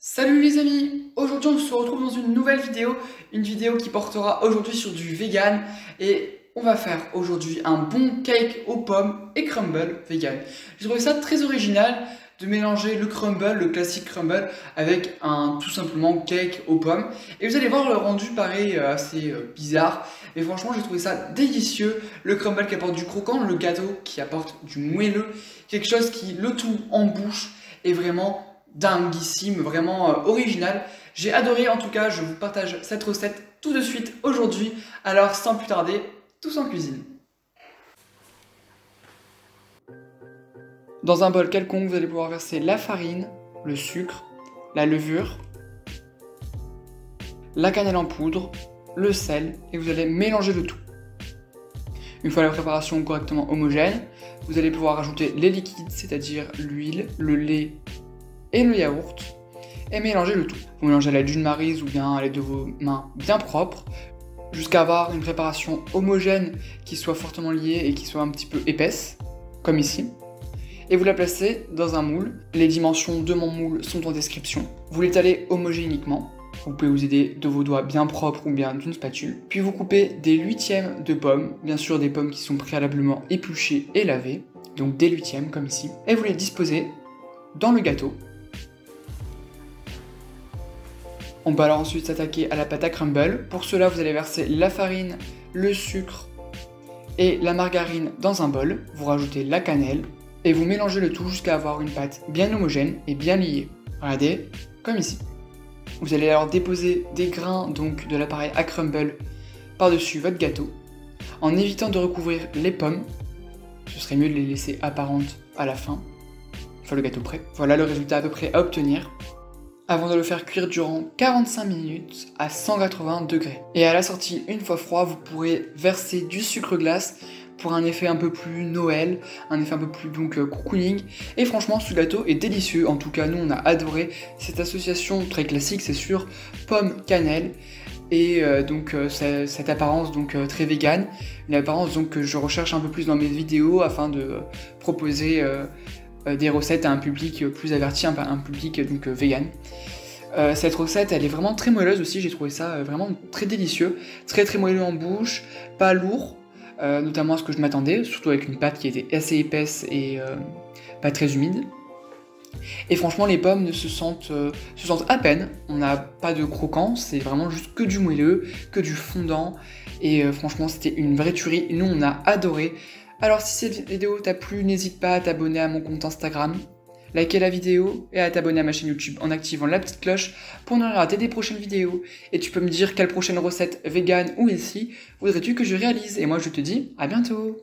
Salut les amis! Aujourd'hui on se retrouve dans une nouvelle vidéo, une vidéo qui portera aujourd'hui sur du vegan et on va faire aujourd'hui un bon cake aux pommes et crumble vegan. J'ai trouvé ça très original de mélanger le crumble, le classique crumble, avec un tout simplement cake aux pommes. Et vous allez voir, le rendu paraît assez bizarre, mais franchement j'ai trouvé ça délicieux. Le crumble qui apporte du croquant, le gâteau qui apporte du moelleux, quelque chose qui, le tout en bouche, est vraiment dinguissime, vraiment original. J'ai adoré, en tout cas, je vous partage cette recette tout de suite aujourd'hui. Alors sans plus tarder, tous en cuisine. Dans un bol quelconque, vous allez pouvoir verser la farine, le sucre, la levure, la cannelle en poudre, le sel, et vous allez mélanger le tout. Une fois la préparation correctement homogène, vous allez pouvoir ajouter les liquides, c'est-à-dire l'huile, le lait et le yaourt, et mélanger le tout. Vous mélangez à l'aide d'une maryse ou bien à l'aide de vos mains bien propres, jusqu'à avoir une préparation homogène qui soit fortement liée et qui soit un petit peu épaisse, comme ici. Et vous la placez dans un moule. Les dimensions de mon moule sont en description. Vous l'étalez homogénément. Vous pouvez vous aider de vos doigts bien propres ou bien d'une spatule. Puis vous coupez des huitièmes de pommes, bien sûr des pommes qui sont préalablement épluchées et lavées, donc des huitièmes comme ici. Et vous les disposez dans le gâteau. On peut alors ensuite s'attaquer à la pâte à crumble. Pour cela, vous allez verser la farine, le sucre et la margarine dans un bol. Vous rajoutez la cannelle et vous mélangez le tout jusqu'à avoir une pâte bien homogène et bien liée. Regardez, comme ici. Vous allez alors déposer des grains donc de l'appareil à crumble par-dessus votre gâteau, en évitant de recouvrir les pommes. Ce serait mieux de les laisser apparentes à la fin, une fois le gâteau prêt. Voilà le résultat à peu près à obtenir, avant de le faire cuire durant 45 minutes à 180 degrés. Et à la sortie, une fois froid, vous pourrez verser du sucre glace pour un effet un peu plus Noël, un effet un peu plus donc cocooning. Et franchement, ce gâteau est délicieux. En tout cas, nous, on a adoré cette association très classique, c'est sûr, pomme, cannelle. Et cette apparence donc très vegan, une apparence donc que je recherche un peu plus dans mes vidéos afin de proposer des recettes à un public plus averti, un public donc vegan. Cette recette, elle est vraiment très moelleuse aussi, j'ai trouvé ça vraiment très délicieux, très moelleux en bouche, pas lourd, notamment à ce que je m'attendais, surtout avec une pâte qui était assez épaisse et pas très humide. Et franchement, les pommes se sentent à peine, on n'a pas de croquant, c'est vraiment juste que du moelleux, que du fondant, et franchement, c'était une vraie tuerie, nous on a adoré. Alors si cette vidéo t'a plu, n'hésite pas à t'abonner à mon compte Instagram, liker la vidéo et à t'abonner à ma chaîne YouTube en activant la petite cloche pour ne rien rater des prochaines vidéos. Et tu peux me dire quelle prochaine recette vegan ou ici voudrais-tu que je réalise. Et moi je te dis à bientôt.